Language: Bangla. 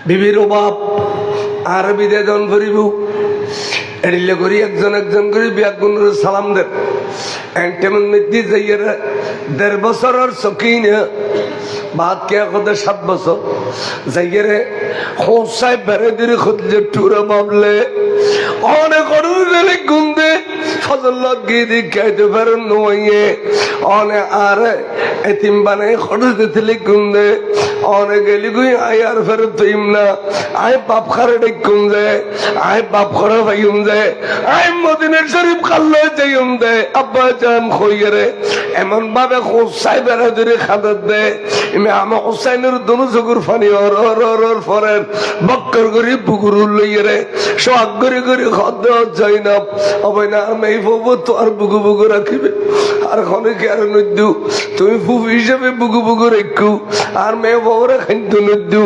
বিবির অভাব আর বিদেদন করিব এড়িলে করি একজন একজন করে বিয়া গুণের সালাম দেন এন্টেমন মধ্যে যাইয়ের ১.৫ বছরের সকিনে বাদ কে কত ৭ বছর যাইয়ের হোসাই বেড়ে দিলে খুঁজলে টুরে বাবলে অনেক অরুণে গুন্দে ফজল্লত গিয়ে দেখাইতে পারেন নইয়ে অনেক আর এতিম বানাই খরচ দিতে গুন্দে অনেক গেলি গুই আই আর ফেরত তুইম না আই বাপ খারে ডেকুম দে আই বাপ খরা ভাইম দে আই মদিনার শরীফ খাল্লে যাইম দে আব্বা জান খইরে এমন ভাবে হোসাই বেড়ে দিলে খাদত দে ইমে আমা হোসাইনের দনু চকুর ফানি অর অর অর অর ফরেন বক্কর করি বুকুরুল লইরে সোহাগ করে করে খদ্দ যাই না অবৈ না আমি এই ফুবু তো আর বুকু বুকু রাখিবে আর খনে আর নদ্যু তুমি ফুফু হিসেবে বুকু বুকু রেখু আর মেয়ে বাবুরা খাইতে নদ্যু